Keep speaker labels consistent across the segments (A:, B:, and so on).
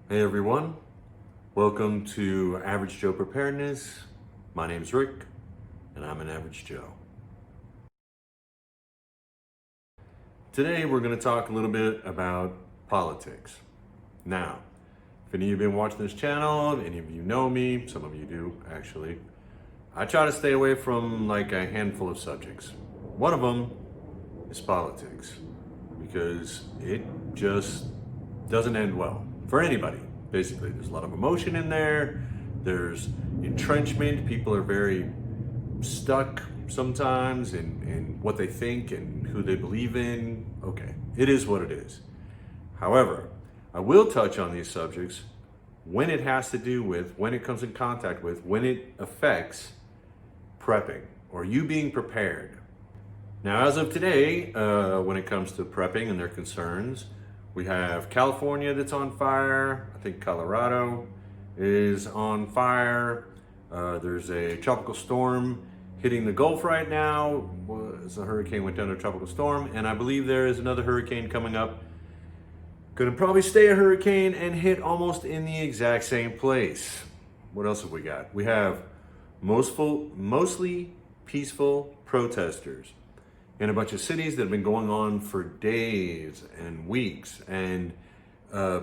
A: Hey everyone, welcome to Average Joe Preparedness. My name's Rick, and I'm an Average Joe. Today we're going to talk a little bit about politics. Now, if any of you have been watching this channel, any of you know me, some of you do actually, I try to stay away from like a handful of subjects. One of them is politics, because it just doesn't end well for anybody. Basically, there's a lot of emotion in there. There's entrenchment. People are very stuck sometimes in what they think and who they believe in. Okay, it is what it is. However, I will touch on these subjects when it has to do with, when it comes in contact with, when it affects prepping or you being prepared. Now, as of today, when it comes to prepping and their concerns, we have California that's on fire. I think Colorado is on fire. There's a tropical storm hitting the Gulf right now. The hurricane went down to a tropical storm, and I believe there is another hurricane coming up. Gonna probably stay a hurricane and hit almost in the exact same place. What else have we got? We have mostly peaceful protesters in a bunch of cities that have been going on for days and weeks, and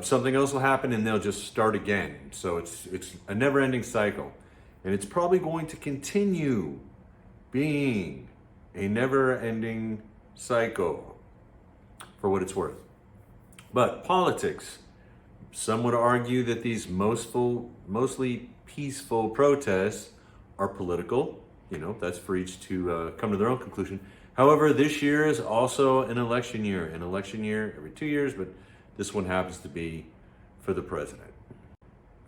A: something else will happen and they'll just start again. So it's a never-ending cycle, and it's probably going to continue being a never-ending cycle for what it's worth. But politics, some would argue that these mostly peaceful protests are political. You know, that's for each to come to their own conclusion. However, this year is also an election year every 2 years, but this one happens to be for the president.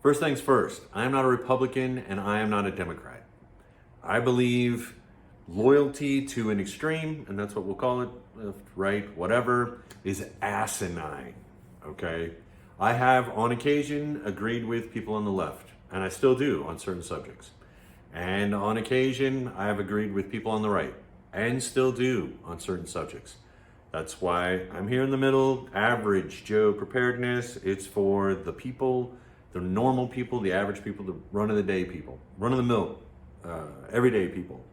A: First things first, I am not a Republican and I am not a Democrat. I believe loyalty to an extreme, and that's what we'll call it, left, right, whatever, is asinine, okay? I have on occasion agreed with people on the left, and I still do on certain subjects. And on occasion, I have agreed with people on the right, and still do on certain subjects. That's why I'm here in the middle. Average Joe Preparedness. It's for the people, the normal people, the average people, the run-of-the-day people, run-of-the-mill, everyday people.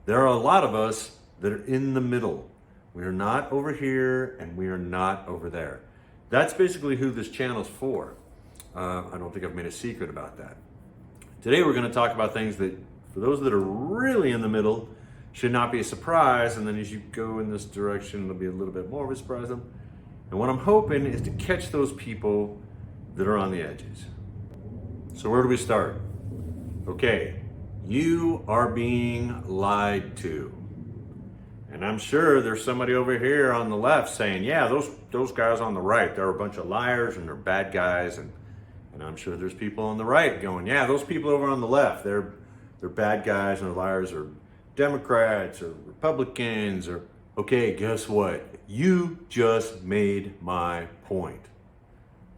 A: There are a lot of us that are in the middle. We are not over here and we are not over there. That's basically who this channel's for. I don't think I've made a secret about that. Today we're going to talk about things that, for those that are really in the middle, should not be a surprise, and then as you go in this direction, it'll be a little bit more of a surprise. And what I'm hoping is to catch those people that are on the edges. So where do we start? Okay, you are being lied to. And I'm sure there's somebody over here on the left saying, yeah, those guys on the right, they're a bunch of liars and they're bad guys. And I'm sure there's people on the right going, yeah, those people over on the left, they're bad guys and they're liars, or Democrats or Republicans, or, okay, guess what? You just made my point.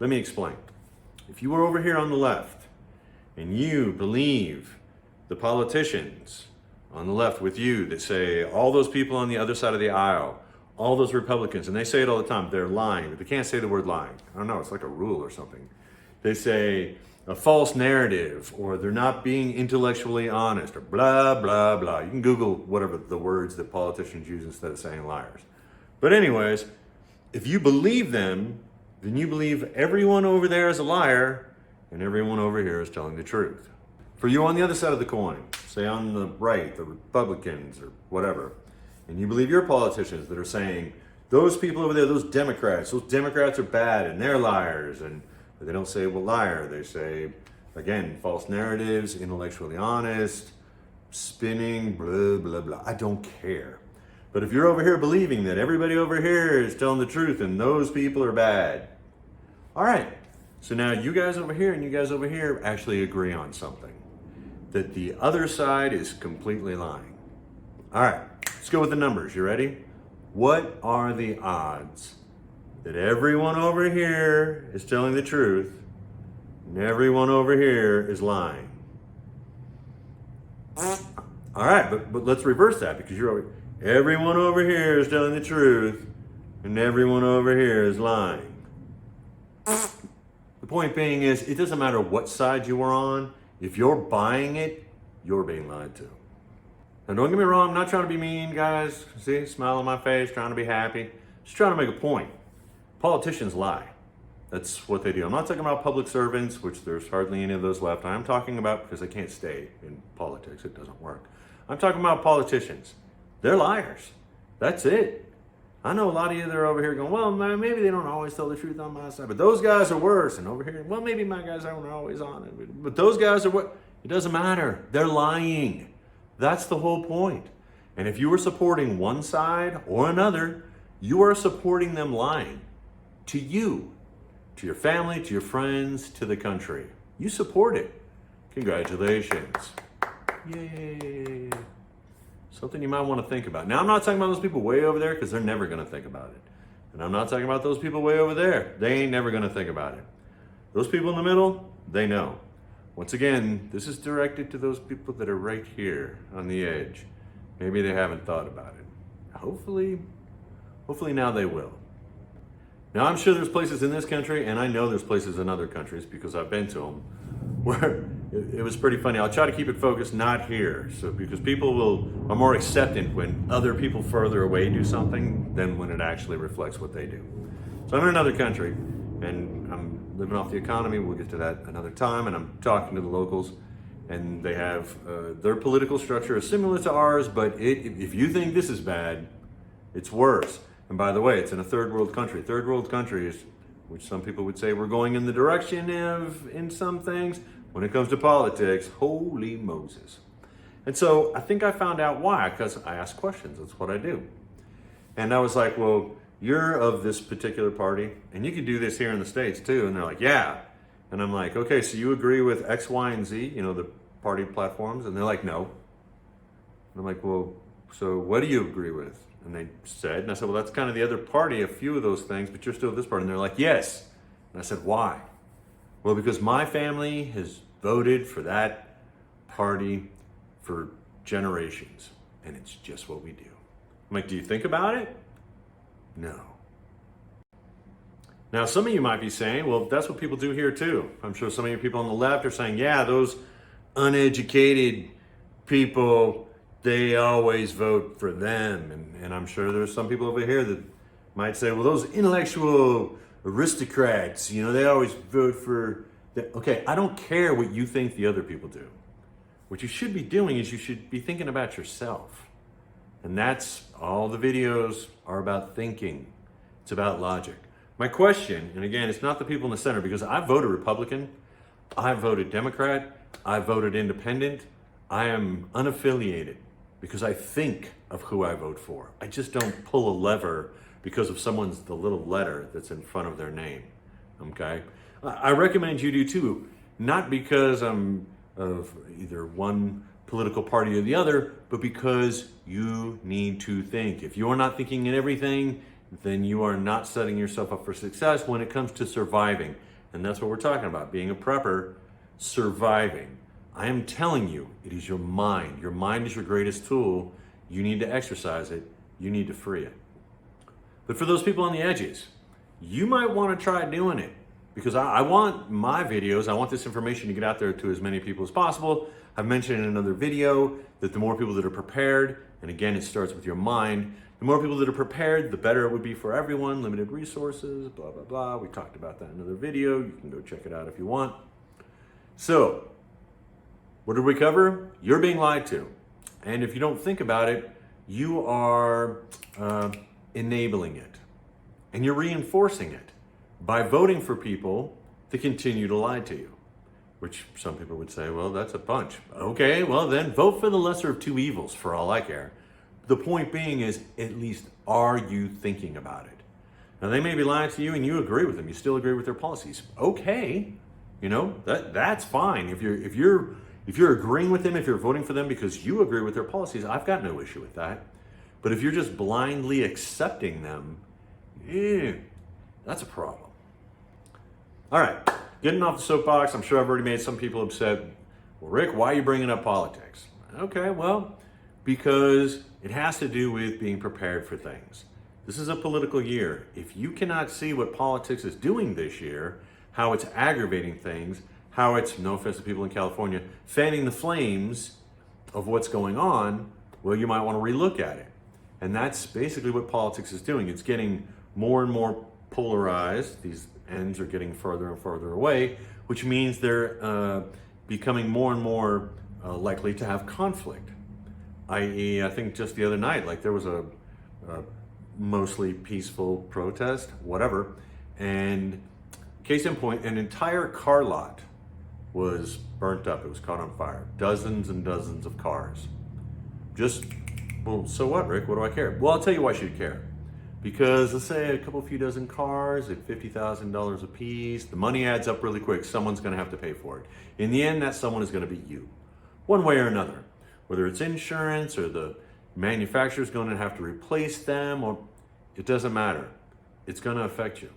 A: Let me explain. If you were over here on the left and you believe the politicians on the left with you that say all those people on the other side of the aisle, all those Republicans, and they say it all the time, they're lying, but they can't say the word lying. I don't know, it's like a rule or something. They say a false narrative, or they're not being intellectually honest, or blah, blah, blah. You can Google whatever the words that politicians use instead of saying liars. But anyways, if you believe them, then you believe everyone over there is a liar and everyone over here is telling the truth. For you on the other side of the coin, say on the right, the Republicans or whatever, and you believe your politicians that are saying, those people over there, those Democrats are bad and they're liars, and they don't say, well, liar. They say, again, false narratives, intellectually honest, spinning, blah, blah, blah. I don't care. But if you're over here believing that everybody over here is telling the truth and those people are bad, all right. So now you guys over here and you guys over here actually agree on something, that the other side is completely lying. All right, let's go with the numbers. You ready? What are the odds that everyone over here is telling the truth and everyone over here is lying? All right, but let's reverse that, because everyone over here is telling the truth and everyone over here is lying. The point being is, it doesn't matter what side you are on. If you're buying it, you're being lied to. Now, don't get me wrong, I'm not trying to be mean, guys. See, smile on my face, trying to be happy. Just trying to make a point. Politicians lie. That's what they do. I'm not talking about public servants, which there's hardly any of those left. I'm talking about, because they can't stay in politics, it doesn't work. I'm talking about politicians. They're liars. That's it. I know a lot of you that are over here going, well, maybe they don't always tell the truth on my side, but those guys are worse. And over here, well, maybe my guys aren't always on it, but those guys are what? It doesn't matter. They're lying. That's the whole point. And if you are supporting one side or another, you are supporting them lying to you, to your family, to your friends, to the country. You support it. Congratulations. Yay. Something you might want to think about. Now, I'm not talking about those people way over there because they're never going to think about it. And I'm not talking about those people way over there. They ain't never going to think about it. Those people in the middle, they know. Once again, this is directed to those people that are right here on the edge. Maybe they haven't thought about it. Hopefully now they will. Now, I'm sure there's places in this country, and I know there's places in other countries because I've been to them, where it was pretty funny. I'll try to keep it focused, not here. So, because people are more acceptant when other people further away do something than when it actually reflects what they do. So I'm in another country, and I'm living off the economy. We'll get to that another time. And I'm talking to the locals, and they have their political structure is similar to ours, but if you think this is bad, it's worse. And by the way, it's in a third world country. Third world countries, which some people would say we're going in the direction of in some things. When it comes to politics, holy Moses. And so I think I found out why, because I ask questions. That's what I do. And I was like, well, you're of this particular party, and you could do this here in the States too. And they're like, yeah. And I'm like, okay, so you agree with X, Y, and Z, the party platforms? And they're like, no. And I'm like, well, so what do you agree with? And they said, and I said, well, that's kind of the other party, a few of those things, but you're still this party. And they're like, yes. And I said, why? Well, because my family has voted for that party for generations, and it's just what we do. I'm like, do you think about it? No. Now, some of you might be saying, well, that's what people do here too. I'm sure some of you people on the left are saying, yeah, those uneducated people, they always vote for them. And I'm sure there's some people over here that might say, well, those intellectual aristocrats, they always vote for that. Okay, I don't care what you think the other people do. What you should be doing is you should be thinking about yourself. And that's all the videos are about thinking. It's about logic. My question, and again, it's not the people in the center, because I voted Republican, I voted Democrat, I voted Independent, I am unaffiliated because I think of who I vote for. I just don't pull a lever because of the little letter that's in front of their name, okay? I recommend you do too, not because I'm of either one political party or the other, but because you need to think. If you are not thinking in everything, then you are not setting yourself up for success when it comes to surviving. And that's what we're talking about, being a prepper, surviving. I am telling you, it is your mind. Your mind is your greatest tool. You need to exercise it. You need to free it. But for those people on the edges, you might want to try doing it, because I want my videos, I want this information to get out there to as many people as possible. I've mentioned in another video that the more people that are prepared, and again, it starts with your mind, the more people that are prepared, the better it would be for everyone. Limited resources, blah, blah, blah. We talked about that in another video. You can go check it out if you want. So, what did we cover? You're being lied to. And if you don't think about it, you are enabling it. And you're reinforcing it by voting for people to continue to lie to you. Which some people would say, well, that's a bunch. Okay, well then vote for the lesser of two evils for all I care. The point being is, at least are you thinking about it? Now they may be lying to you and you agree with them. You still agree with their policies. Okay, that's fine. If you're agreeing with them, if you're voting for them because you agree with their policies, I've got no issue with that. But if you're just blindly accepting them, that's a problem. All right, getting off the soapbox. I'm sure I've already made some people upset. Well, Rick, why are you bringing up politics? Okay, well, because it has to do with being prepared for things. This is a political year. If you cannot see what politics is doing this year, how it's aggravating things, how it's, no offense to people in California, fanning the flames of what's going on, well, you might want to relook at it. And that's basically what politics is doing. It's getting more and more polarized. These ends are getting further and further away, which means they're becoming more and more likely to have conflict. I.e., I think just the other night, like there was a mostly peaceful protest, whatever, and case in point, an entire car lot was burnt up. It was caught on fire. Dozens and dozens of cars. Just, well, so what, Rick? What do I care? Well, I'll tell you why you should care. Because let's say a few dozen cars at $50,000 a piece, the money adds up really quick. Someone's going to have to pay for it. In the end, that someone is going to be you, one way or another. Whether it's insurance or the manufacturer's going to have to replace them, or it doesn't matter. It's going to affect you.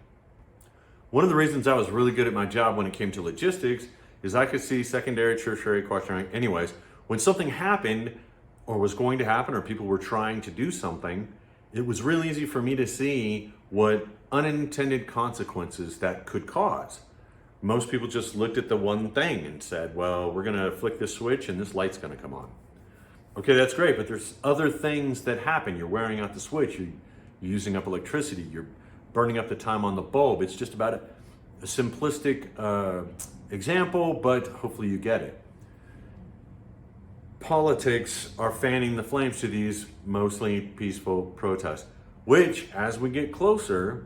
A: One of the reasons I was really good at my job when it came to logistics is I could see secondary, tertiary, quaternary. Anyways, when something happened or was going to happen or people were trying to do something, it was really easy for me to see what unintended consequences that could cause. Most people just looked at the one thing and said, well, we're going to flick this switch and this light's going to come on. Okay, that's great, but there's other things that happen. You're wearing out the switch, you're using up electricity, you're burning up the time on the bulb. It's just about a simplistic example, but hopefully you get it. Politics are fanning the flames to these mostly peaceful protests, which, as we get closer,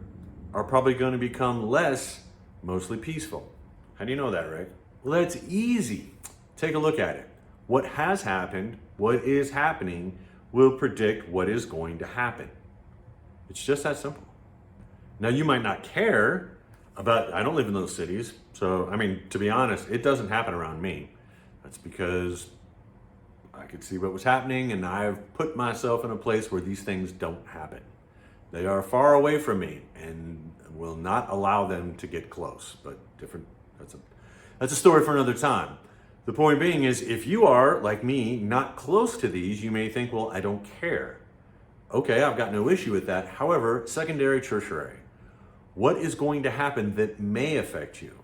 A: are probably going to become less mostly peaceful. How do you know that, Rick? Well, that's easy. Take a look at it. What has happened, what is happening, will predict what is going to happen. It's just that simple. Now, you might not care about, I don't live in those cities, so, I mean, to be honest, it doesn't happen around me. That's because I could see what was happening, and I've put myself in a place where these things don't happen. They are far away from me and will not allow them to get close, but that's a story for another time. The point being is, if you are, like me, not close to these, you may think, well, I don't care. Okay, I've got no issue with that. However, secondary, tertiary, what is going to happen that may affect you?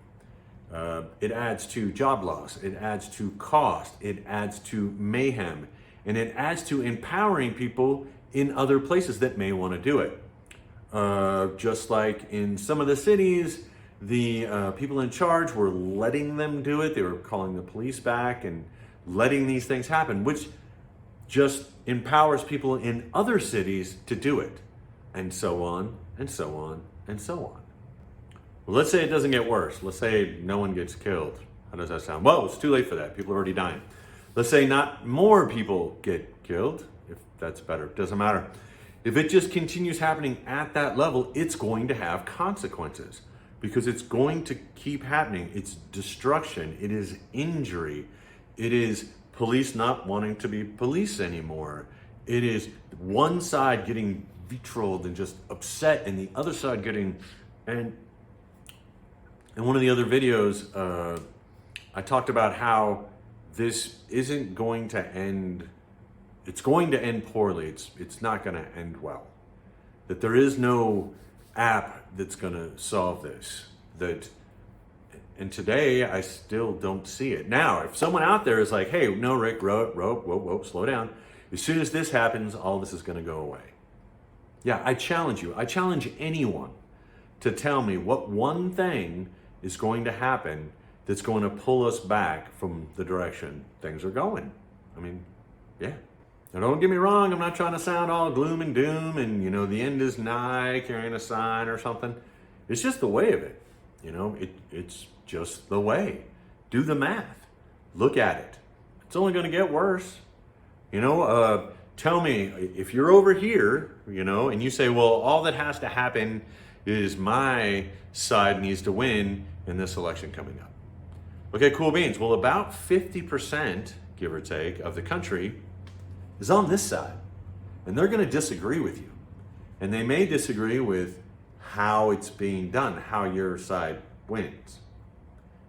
A: It adds to job loss, it adds to cost, it adds to mayhem, and it adds to empowering people in other places that may want to do it. Just like in some of the cities, the people in charge were letting them do it. They were calling the police back and letting these things happen, which just empowers people in other cities to do it, and so on, and so on, and so on. Well, let's say it doesn't get worse. Let's say no one gets killed. How does that sound? Well, it's too late for that. People are already dying. Let's say not more people get killed, if that's better. It doesn't matter. If it just continues happening at that level, it's going to have consequences because it's going to keep happening. It's destruction. It is injury. It is police not wanting to be police anymore. It is one side getting vitrioled and just upset and the other side getting... And in one of the other videos, I talked about how this isn't going to end, it's going to end poorly. It's not going to end well. That there is no app that's going to solve this. And today, I still don't see it. Now, if someone out there is like, hey, no, Rick, whoa, slow down. As soon as this happens, all this is going to go away. Yeah, I challenge you. I challenge anyone to tell me what one thing is going to happen that's going to pull us back from the direction things are going. I mean, yeah. Now don't get me wrong, I'm not trying to sound all gloom and doom and, the end is nigh, carrying a sign or something. It's just the way of it. It's just the way. Do the math. Look at it. It's only going to get worse. Tell me, if you're over here, and you say, well, all that has to happen is my side needs to win in this election coming up. Okay, cool beans. Well, about 50%, give or take, of the country is on this side. And they're going to disagree with you. And they may disagree with how it's being done, how your side wins.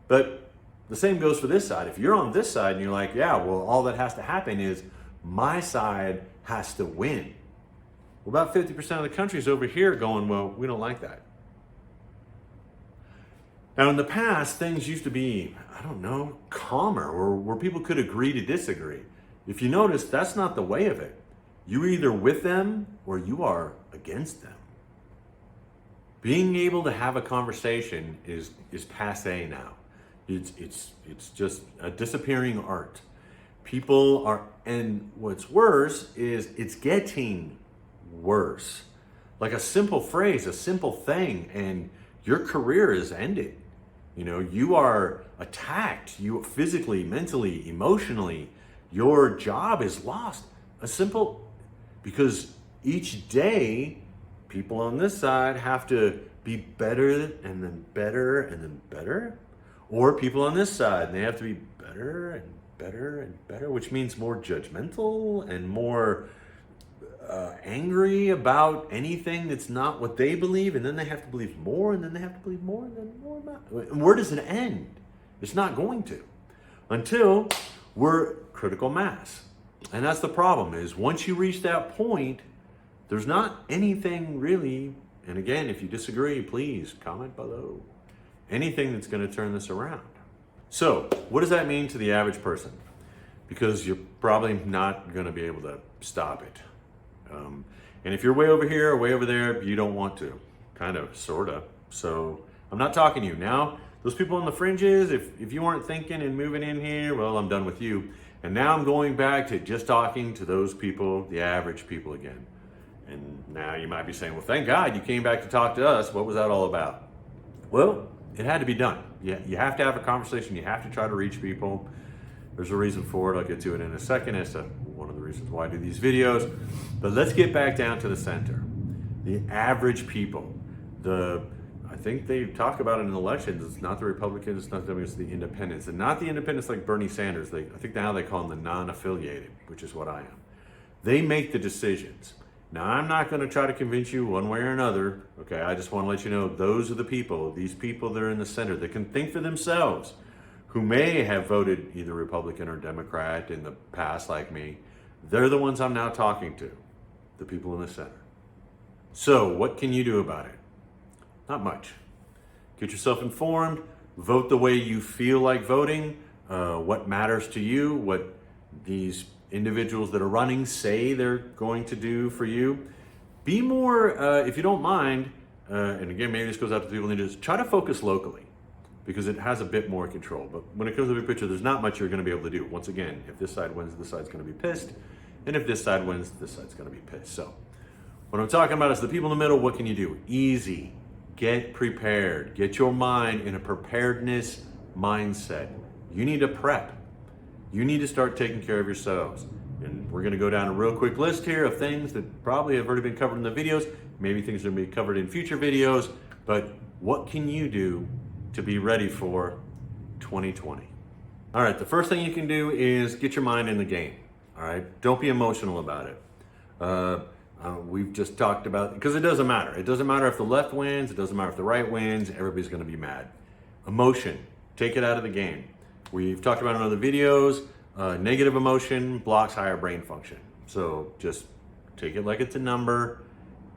A: But the same goes for this side. If you're on this side and you're like, yeah, well, all that has to happen is my side has to win. Well, about 50% of the country is over here going, well, we don't like that. Now, in the past, things used to be, I don't know, calmer, or where people could agree to disagree. If you notice, that's not the way of it. You're either with them or you are against them. Being able to have a conversation is passe now. It's just a disappearing art. People are, and what's worse is it's getting worse. Like a simple phrase, a simple thing, and your career is ended. You know, you are attacked, you physically, mentally, emotionally, your job is lost. Because each day, people on this side have to be better and then better and then better. Or people on this side, they have to be better and better and better, which means more judgmental and more angry about anything that's not what they believe, and then they have to believe more, and then they have to believe more, and then more. And where does it end? It's not going to, until we're critical mass. And that's the problem, is once you reach that point, there's not anything really, and again, if you disagree, please comment below, anything that's going to turn this around. So what does that mean to the average person? Because you're probably not going to be able to stop it. And if you're way over here or way over there, you don't want to, kind of, sort of. So I'm not talking to you. Now, those people on the fringes, if you weren't thinking and moving in here, well, I'm done with you. And now I'm going back to just talking to those people, the average people again. And now you might be saying, well, thank God you came back to talk to us. What was that all about? Well, it had to be done. You have to have a conversation. You have to try to reach people. There's a reason for it. I'll get to it in a second. It's one of the reasons why I do these videos. But let's get back down to the center. The average people. I think they talk about it in elections. It's not the Republicans, it's not them, it's the independents. And not the independents like Bernie Sanders. I think now they call them the non-affiliated, which is what I am. They make the decisions. Now, I'm not going to try to convince you one way or another. Okay, I just want to let you know those are the people, these people that are in the center that can think for themselves, who may have voted either Republican or Democrat in the past like me. They're the ones I'm now talking to, the people in the center. So what can you do about it? Not much. Get yourself informed, vote the way you feel like voting, what matters to you, what these individuals that are running say they're going to do for you. Be more, if you don't mind, and again, maybe this goes out to people, just try to focus locally, because it has a bit more control. But when it comes to the big picture, there's not much you're going to be able to do. Once again, if this side wins, this side's going to be pissed. And if this side wins, this side's going to be pissed. So what I'm talking about is the people in the middle. What can you do? Easy. Get prepared. Get your mind in a preparedness mindset. You need to prep. You need to start taking care of yourselves. And we're going to go down a real quick list here of things that probably have already been covered in the videos. Maybe things are going to be covered in future videos. But what can you do to be ready for 2020? All right, the first thing you can do is get your mind in the game. All right, don't be emotional about it. We've just talked about, because it doesn't matter. It doesn't matter if the left wins. It doesn't matter if the right wins. Everybody's going to be mad. Emotion, take it out of the game. We've talked about in other videos, negative emotion blocks higher brain function. So just take it like it's a number,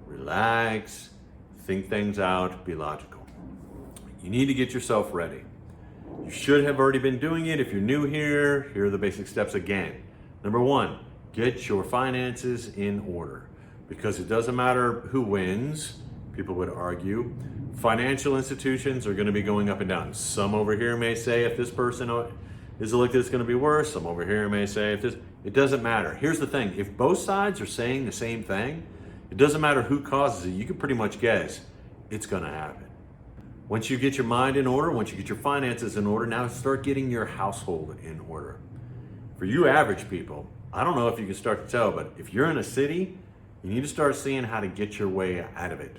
A: relax, think things out, be logical. You need to get yourself ready. You should have already been doing it. If you're new here, here are the basic steps again. Number one, get your finances in order, because it doesn't matter who wins, people would argue. Financial institutions are going to be going up and down. Some over here may say if this person is elected, it's going to be worse. Some over here may say if this, it doesn't matter. Here's the thing. If both sides are saying the same thing, it doesn't matter who causes it. You can pretty much guess it's going to happen. Once you get your mind in order, once you get your finances in order, now start getting your household in order. For you average people, I don't know if you can start to tell, but if you're in a city, you need to start seeing how to get your way out of it.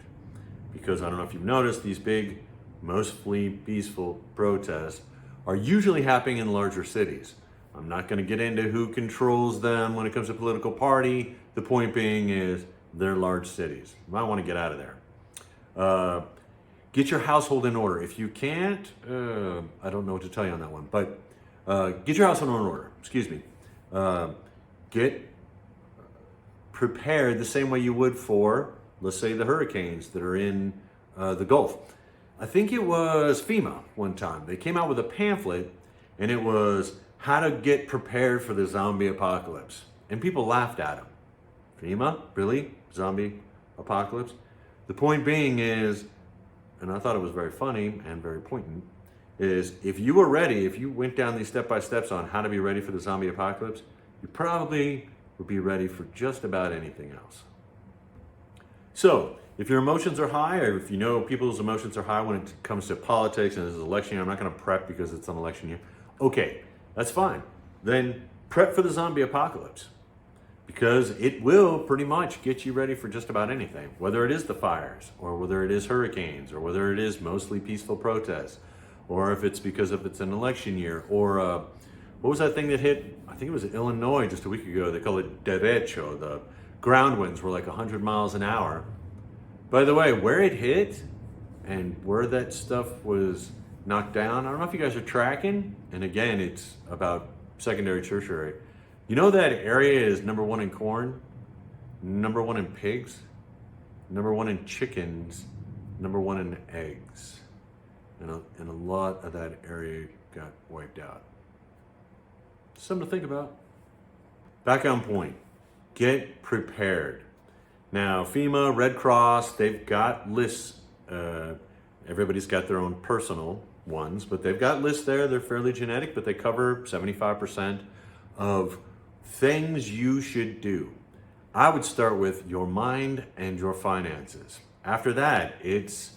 A: Because I don't know if you've noticed, these big, mostly peaceful protests are usually happening in larger cities. I'm not going to get into who controls them when it comes to political party. The point being is they're large cities. You might want to get out of there. Get your household in order. If you can't, I don't know what to tell you on that one, but get your household in order. Excuse me. Get prepared the same way you would for, let's say, the hurricanes that are in the Gulf. I think it was FEMA one time. They came out with a pamphlet and it was how to get prepared for the zombie apocalypse. And people laughed at them. FEMA? Really? Zombie apocalypse? The point being is, and I thought it was very funny and very poignant, is if you were ready, if you went down these step-by-steps on how to be ready for the zombie apocalypse, you probably would be ready for just about anything else. So, if your emotions are high, or if you know people's emotions are high when it comes to politics and this is election year, I'm not going to prep because it's an election year. Okay, that's fine. Then prep for the zombie apocalypse, because it will pretty much get you ready for just about anything, whether it is the fires, or whether it is hurricanes, or whether it is mostly peaceful protests, or if it's because of it's an election year, or what was that thing that hit? I think it was Illinois just a week ago. They call it derecho. The ground winds were like 100 miles an hour. By the way, where it hit and where that stuff was knocked down, I don't know if you guys are tracking. And again, it's about secondary, tertiary. You know that area is number 1 in corn, number 1 in pigs, number 1 in chickens, number 1 in eggs. And a lot of that area got wiped out. Something to think about. Back on point. Get prepared. Now, FEMA, Red Cross, they've got lists. Everybody's got their own personal ones, but they've got lists there. They're fairly genetic, but they cover 75% of things you should do. I would start with your mind and your finances. After that, it's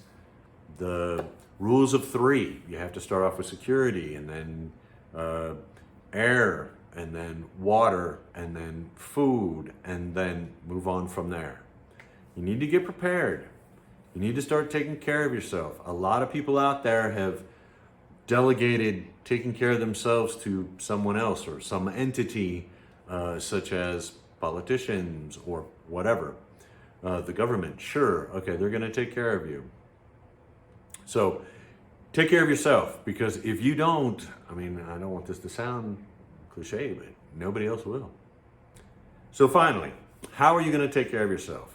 A: the rules of 3. You have to start off with security, and then air, and then water, and then food, and then move on from there. You need to get prepared. You need to start taking care of yourself. A lot of people out there have delegated taking care of themselves to someone else or some entity, such as politicians or whatever. The government, sure, okay, they're gonna take care of you. So take care of yourself, because if you don't, I mean, I don't want this to sound cliche, but nobody else will. So finally, how are you gonna take care of yourself?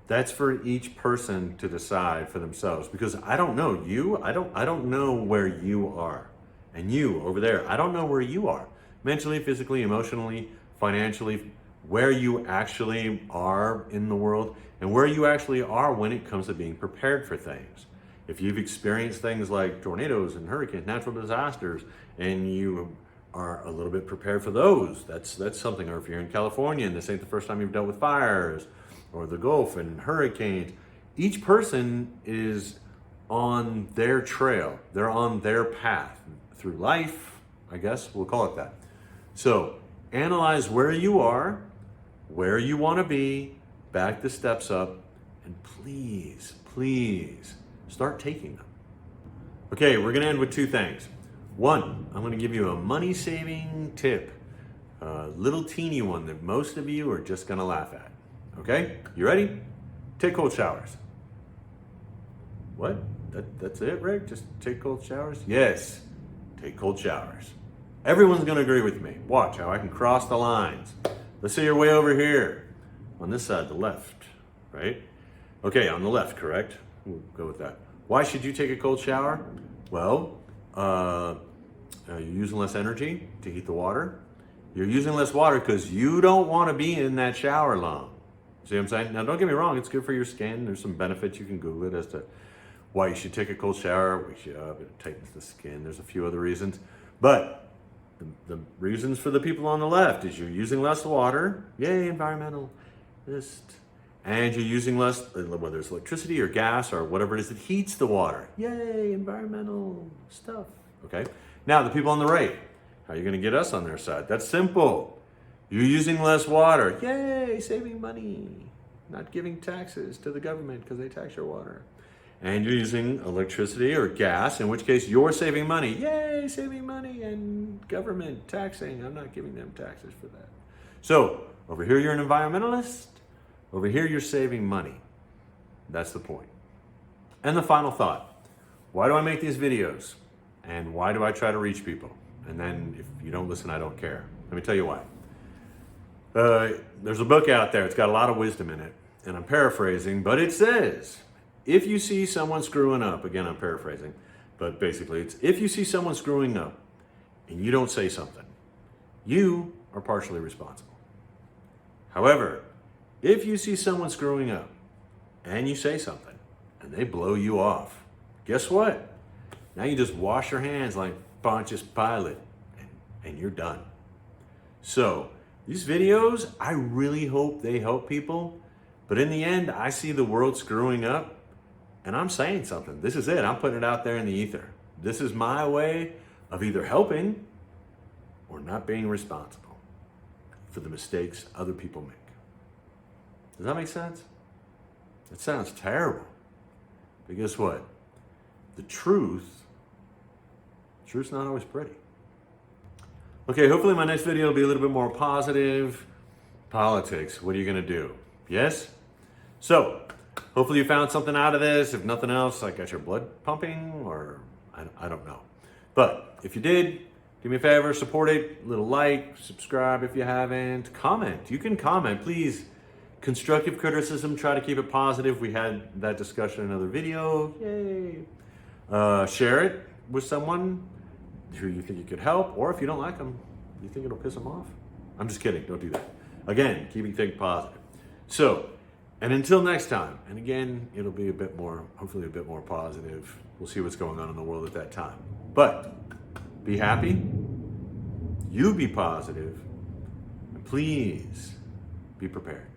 A: That's for each person to decide for themselves, because I don't know you. I don't know where you are. And you over there, I don't know where you are. Mentally, physically, emotionally, financially, where you actually are in the world, and where you actually are when it comes to being prepared for things. If you've experienced things like tornadoes and hurricanes, natural disasters, and you are a little bit prepared for those, that's something. Or if you're in California and this ain't the first time you've dealt with fires, or the Gulf and hurricanes, each person is on their trail. They're on their path through life, I guess we'll call it that. So analyze where you are, where you want to be, back the steps up, and please, please start taking them. Okay, we're gonna end with 2 things. 1, I'm gonna give you a money-saving tip, a little teeny one that most of you are just gonna laugh at. Okay, you ready? Take cold showers. What? That's it, Rick? Just take cold showers? Yes, take cold showers. Everyone's gonna agree with me. Watch how I can cross the lines. Let's say you're way over here. On this side, the left, right? Okay, on the left, correct? We'll go with that. Why should you take a cold shower? Well, you're using less energy to heat the water. You're using less water because you don't want to be in that shower long. See what I'm saying? Now, don't get me wrong, it's good for your skin. There's some benefits. You can Google it as to why you should take a cold shower. Wakes you up, it tightens the skin. There's a few other reasons. But the reasons for the people on the left is you're using less water. Yay, environmentalist. And you're using less, whether it's electricity or gas or whatever it is that heats the water. Yay, environmental stuff. Okay? Now, the people on the right, how are you going to get us on their side? That's simple. You're using less water. Yay, saving money. Not giving taxes to the government because they tax your water. And you're using electricity or gas, in which case you're saving money. Yay, saving money, and government taxing. I'm not giving them taxes for that. So, over here you're an environmentalist. Over here you're saving money. That's the point. And the final thought. Why do I make these videos? And why do I try to reach people? And then if you don't listen, I don't care. Let me tell you why. There's a book out there. It's got a lot of wisdom in it. And I'm paraphrasing, but it says, if you see someone screwing up, again, I'm paraphrasing, but basically it's if you see someone screwing up and you don't say something, you are partially responsible. However, if you see someone screwing up and you say something and they blow you off, guess what? Now you just wash your hands like Pontius Pilate and you're done. So these videos, I really hope they help people. But in the end, I see the world screwing up and I'm saying something. This is it. I'm putting it out there in the ether. This is my way of either helping or not being responsible for the mistakes other people make. Does that make sense? It sounds terrible. But guess what? The truth's not always pretty. Okay, hopefully my next video will be a little bit more positive. Politics, what are you gonna do? Yes? So, hopefully you found something out of this. If nothing else, I got your blood pumping, or I don't know. But if you did, do me a favor, support it, little like, subscribe if you haven't, comment. You can comment, please. Constructive criticism, try to keep it positive. We had that discussion in another video, yay. Share it with someone who you think you could help, or if you don't like them, you think it'll piss them off. I'm just kidding, don't do that. Again, keeping things positive. So, and until next time, and again, it'll be a bit more, hopefully a bit more positive. We'll see what's going on in the world at that time. But be happy, you be positive, and please be prepared.